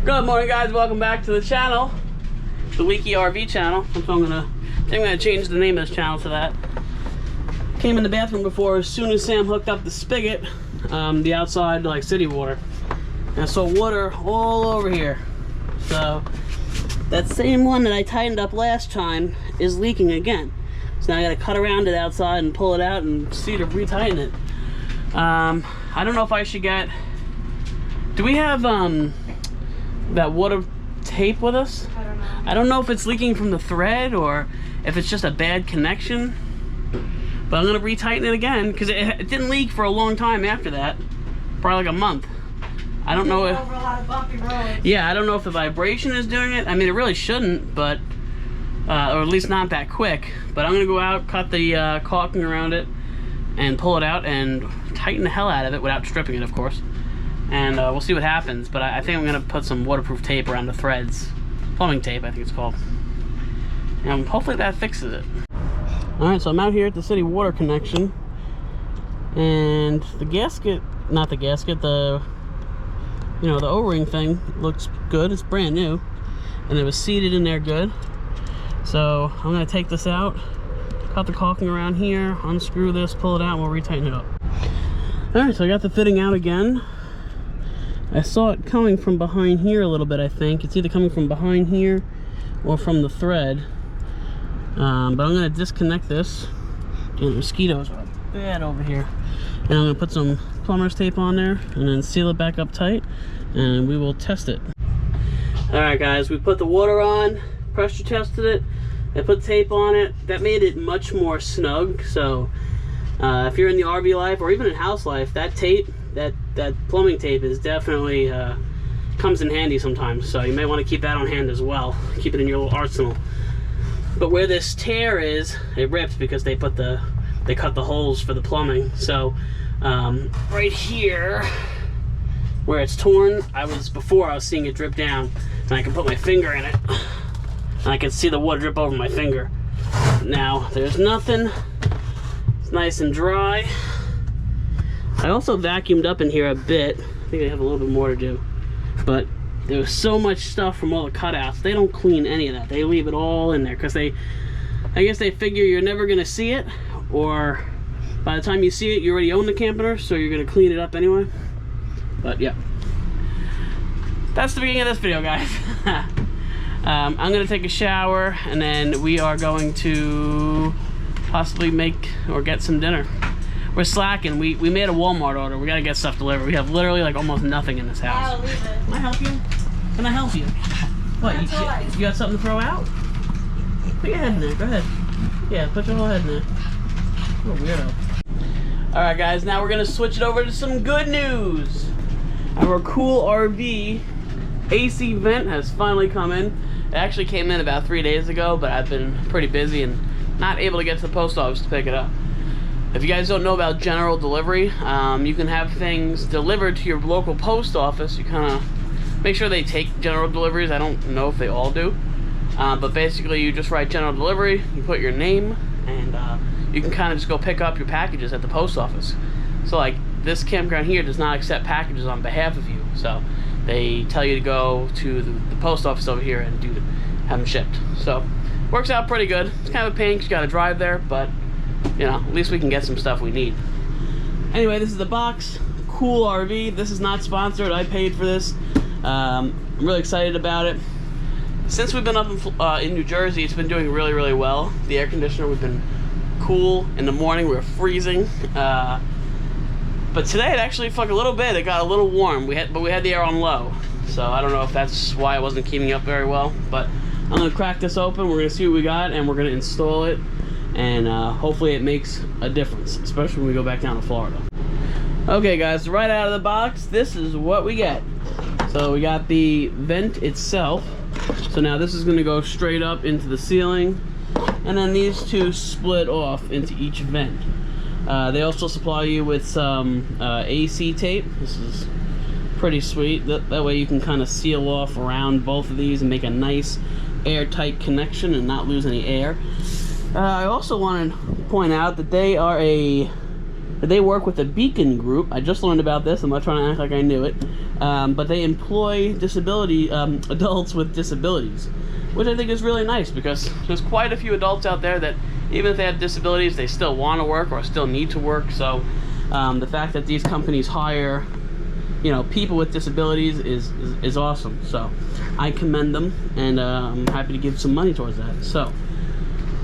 Good morning, guys. Welcome back to the channel, the Leaky RV channel. So I'm gonna change the name of this channel to that. Came in the bathroom before as soon as Sam hooked up the spigot, the outside like city water, and I saw water all over here. So that same one that I tightened up last time is leaking again. So now I gotta cut around it outside and pull it out and see to retighten it. I don't know if I should get. Do we have that water tape with us? I don't know. I don't know if it's leaking from the thread or if it's just a bad connection. But I'm gonna retighten it again because it didn't leak for a long time after that, probably like a month. I don't know if. Over a lot of bumpy roads. Yeah, I don't know if the vibration is doing it. I mean, it really shouldn't, but or at least not that quick. But I'm gonna go out, cut the caulking around it, and pull it out and tighten the hell out of it without stripping it, of course. And we'll see what happens. But I think I'm gonna put some waterproof tape around the threads, plumbing tape, I think it's called, and hopefully that fixes it. All right, so I'm out here at the city water connection, and the gasket, not the gasket, the O-ring thing looks good. It's brand new, and it was seated in there good. So I'm gonna take this out, cut the caulking around here, unscrew this, pull it out, and we'll retighten it up. All right, so I got the fitting out again. I saw it coming from behind here a little bit, I think. It's either coming from behind here or from the thread. But I'm gonna disconnect this. And the mosquitoes are bad over here. And I'm gonna put some plumber's tape on there and then seal it back up tight, and we will test it. All right, guys, we put the water on, pressure tested it, I put tape on it. That made it much more snug. So if you're in the RV life or even in house life, that tape, that plumbing tape is definitely comes in handy sometimes. So you may want to keep that on hand as well. Keep it in your little arsenal. But where this tear is, it ripped because they cut the holes for the plumbing. So right here where it's torn, I was seeing it drip down, and I can put my finger in it and I can see the water drip over my finger. Now there's nothing. It's nice and dry. I also vacuumed up in here a bit. I think I have a little bit more to do, but there was so much stuff from all the cutouts. They don't clean any of that. They leave it all in there because I guess they figure you're never gonna see it, or by the time you see it, you already own the camper, so you're gonna clean it up anyway. But yeah, that's the beginning of this video, guys. I'm gonna take a shower, and then we are going to possibly make or get some dinner. We're slacking. We made a Walmart order. We gotta get stuff delivered. We have literally like almost nothing in this house. I'll leave it. Can I help you? Can I help you? What, you got something to throw out? Put your head in there, go ahead. Yeah, put your whole head in there. What a weirdo. Alright, guys, now we're gonna switch it over to some good news. Our KoolRV AC Vent has finally come in. It actually came in about 3 days ago, but I've been pretty busy and not able to get to the post office to pick it up. If you guys don't know about general delivery, you can have things delivered to your local post office. You kind of make sure they take general deliveries. I don't know if they all do, but basically you just write general delivery, you put your name, and you can kind of just go pick up your packages at the post office. So like this campground here does not accept packages on behalf of you, so they tell you to go to the post office over here and have them shipped. So works out pretty good. It's kind of a pain because you got to drive there, but you know, at least we can get some stuff we need. Anyway, this is the box, KoolRV. This is not sponsored. I paid for this. I'm really excited about it. Since we've been up in New Jersey, it's been doing really, really well. The air conditioner, we've been cool. In the morning, we were freezing. But today, it actually, for like a little bit, it got a little warm. But we had the air on low. So I don't know if that's why it wasn't keeping up very well. But I'm gonna crack this open. We're gonna see what we got, and we're gonna install it. And hopefully it makes a difference, especially when we go back down to Florida. Okay, guys, right out of the box, this is what we get. So we got the vent itself. So now this is going to go straight up into the ceiling, and then these two split off into each vent. They also supply you with some AC tape. This is pretty sweet. That way you can kind of seal off around both of these and make a nice airtight connection and not lose any air. I also want to point out that they are a They work with the Beacon Group. I just learned about this. I'm not trying to act like I knew it. But they employ adults with disabilities, which I think is really nice, because there's quite a few adults out there that, even if they have disabilities, they still want to work or still need to work. So the fact that these companies hire, you know, people with disabilities is awesome. So I commend them, and I'm happy to give some money towards that. So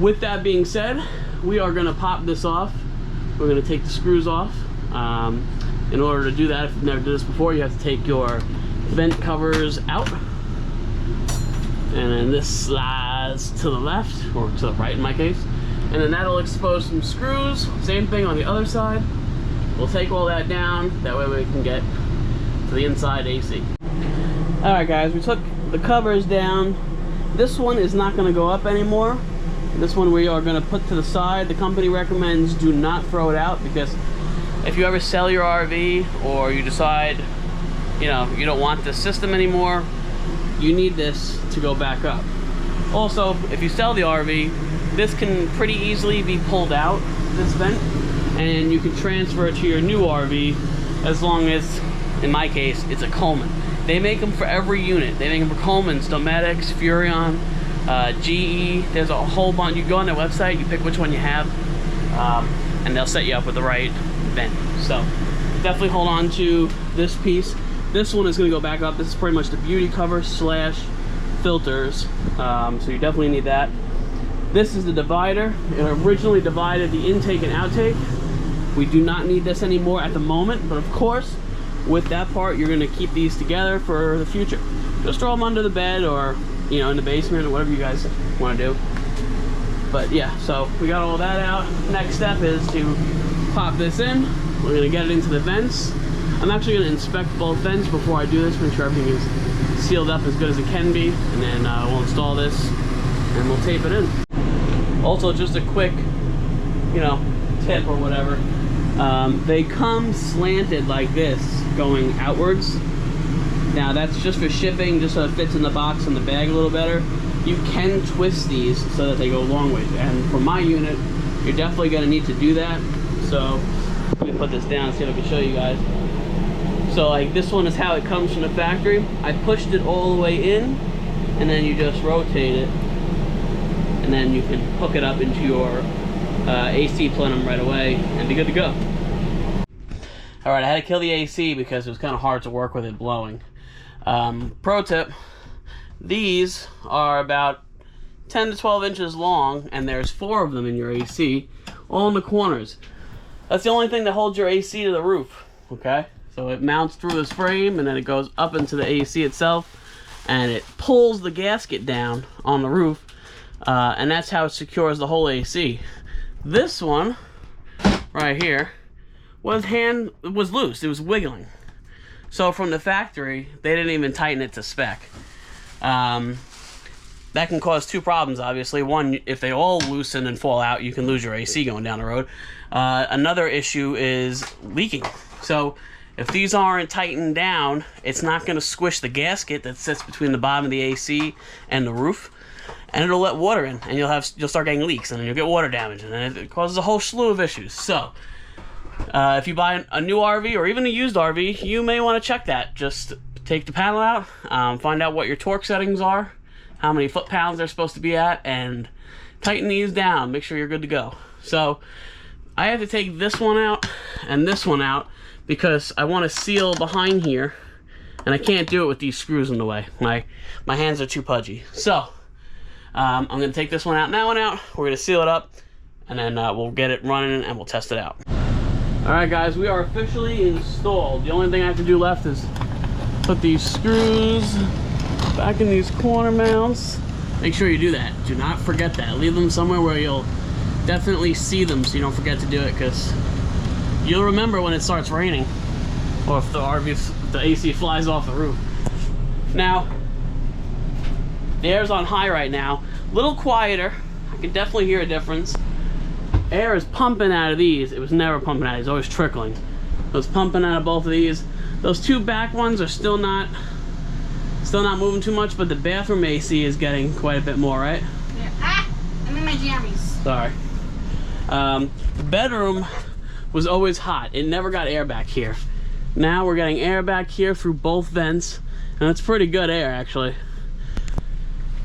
with that being said, we are going to pop this off. We're going to take the screws off. In order to do that, if you've never done this before, you have to take your vent covers out, and then this slides to the left, or to the right in my case, and then that'll expose some screws. Same thing on the other side. We'll take all that down, that way we can get to the inside AC. Alright guys, we took the covers down. This one is not going to go up anymore. This one we are going to put to the side. The company recommends do not throw it out, because if you ever sell your RV, or you decide, you know, you don't want this system anymore, you need this to go back up. Also, if you sell the RV, this can pretty easily be pulled out, this vent, and you can transfer it to your new RV, as long as, in my case, it's a Coleman. They make them for every unit. They make them for Colemans, Nomadics, Furrion, GE. There's a whole bunch. You go on their website, you pick which one you have, and they'll set you up with the right vent. So definitely hold on to this piece. This one is going to go back up. This is pretty much the beauty cover slash filters, so you definitely need that. This is the divider. It originally divided the intake and outtake. We do not need this anymore at the moment, but of course, with that part, you're going to keep these together for the future. Just throw them under the bed, or, you know, in the basement, or whatever you guys want to do. But yeah, so we got all that out. Next step is to pop this in. We're going to get it into the vents. I'm actually going to inspect both vents before I do this, make sure everything is sealed up as good as it can be, and then we'll install this and we'll tape it in. Also, just a quick, you know, tip or whatever. They come slanted like this, going outwards. Now that's just for shipping, just so it fits in the box and the bag a little better. You can twist these so that they go long ways, and for my unit, you're definitely going to need to do that. So let me put this down, see if I can show you guys. So like this one is how it comes from the factory. I pushed it all the way in, and then you just rotate it, and then you can hook it up into your AC plenum right away and be good to go. Alright, I had to kill the AC because it was kind of hard to work with it blowing. Pro tip, these are about 10 to 12 inches long, and there's 4 of them in your AC, all in the corners. That's the only thing that holds your AC to the roof, okay? So it mounts through this frame, and then it goes up into the AC itself, and it pulls the gasket down on the roof, and that's how it secures the whole AC. This one, right here, was loose. It was wiggling. So from the factory, they didn't even tighten it to spec. That can cause 2 problems, obviously. One, if they all loosen and fall out, you can lose your AC going down the road. Another issue is leaking. So if these aren't tightened down, it's not going to squish the gasket that sits between the bottom of the AC and the roof, and it'll let water in, and you'll start getting leaks, and then you'll get water damage, and then it causes a whole slew of issues. So if you buy a new RV or even a used RV, you may want to check that. Just take the panel out, find out what your torque settings are, how many foot-pounds they're supposed to be at, and tighten these down. Make sure you're good to go. So I have to take this one out and this one out because I want to seal behind here, and I can't do it with these screws in the way. My hands are too pudgy. So I'm going to take this one out and that one out. We're going to seal it up, and then we'll get it running and we'll test it out. Alright guys, we are officially installed. The only thing I have to do left is put these screws back in these corner mounts. Make sure you do that. Do not forget that. Leave them somewhere where you'll definitely see them, so you don't forget to do it, because you'll remember when it starts raining, or if the AC flies off the roof. Now, the air's on high right now. A little quieter. I can definitely hear a difference. Air is pumping out of these. It was never pumping out. It's always trickling. It was pumping out of both of these. Those 2 back ones are still not moving too much, but the bathroom AC is getting quite a bit more, right? Yeah. I'm in my jammies. Sorry. The bedroom was always hot. It never got air back here. Now we're getting air back here through both vents, and it's pretty good air actually.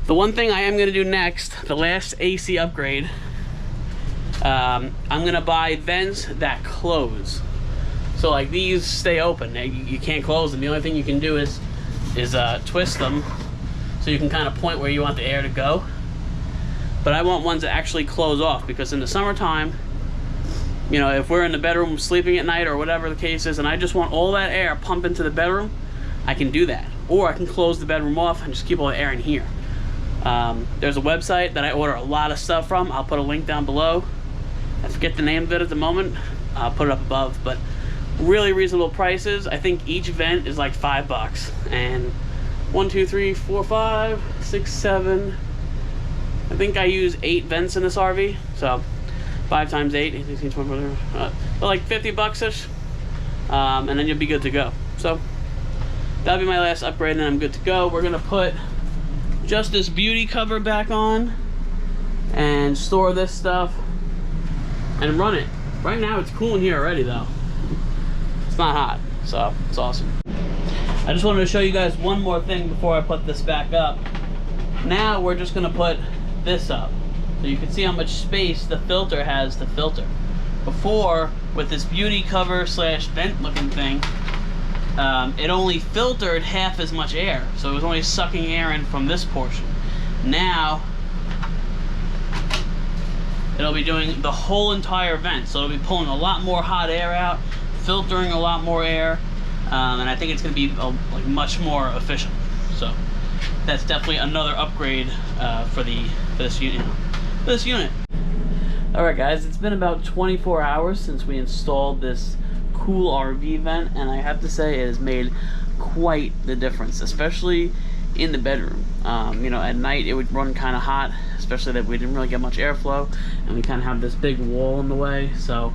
The one thing I am gonna do next, the last AC upgrade, I'm gonna buy vents that close. So like these stay open, you can't close them. The only thing you can do is twist them so you can kind of point where you want the air to go. But I want ones that actually close off, because in the summertime, you know, if we're in the bedroom sleeping at night or whatever the case is, and I just want all that air pumped into the bedroom, I can do that. Or I can close the bedroom off and just keep all the air in here. There's a website that I order a lot of stuff from. I'll put a link down below. I forget the name of it at the moment. I'll put it up above, but really reasonable prices. I think each vent is like $5, and 1, 2, 3, 4, 5, 6, 7. I think I use 8 vents in this RV, so 5 times 8, 18, 16, 20, but like $50-ish, and then you'll be good to go. So that'll be my last upgrade, and I'm good to go. We're gonna put just this beauty cover back on and store this stuff and run it. Right now it's cool in here already though. It's not hot, so it's awesome. I just wanted to show you guys one more thing before I put this back up. Now we're just gonna put this up so you can see how much space the filter has to filter. Before, with this beauty cover slash vent looking thing, it only filtered half as much air, so it was only sucking air in from this portion. Now it'll be doing the whole entire vent, so it'll be pulling a lot more hot air out, filtering a lot more air, and I think it's going to be like much more efficient. So that's definitely another upgrade for this unit. All right, guys, it's been about 24 hours since we installed this KoolRV vent, and I have to say it has made quite the difference, especially in the bedroom. You know, at night it would run kind of hot, especially that we didn't really get much airflow, and we kind of have this big wall in the way. So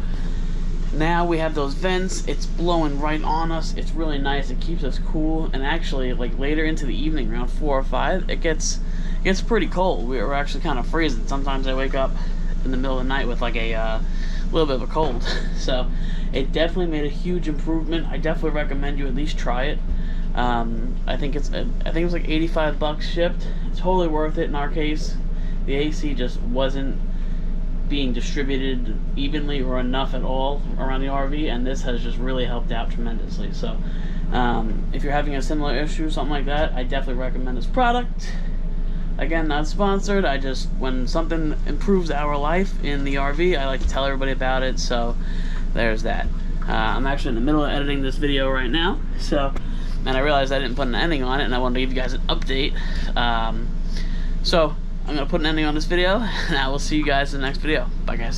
now we have those vents, it's blowing right on us. It's really nice, it keeps us cool, and actually like later into the evening around 4 or 5 it gets pretty cold. We're actually kind of freezing. Sometimes I wake up in the middle of the night with like a little bit of a cold. So it definitely made a huge improvement. I definitely recommend you at least try it. I think it was like $85 shipped. It's totally worth it in our case. The AC just wasn't being distributed evenly or enough at all around the RV, and this has just really helped out tremendously. So if you're having a similar issue, something like that, I definitely recommend this product. Again, not sponsored. When something improves our life in the RV, I like to tell everybody about it. So there's that. I'm actually in the middle of editing this video right now, and I realized I didn't put an ending on it, and I wanted to give you guys an update. So I'm gonna put an ending on this video, and I will see you guys in the next video. Bye, guys.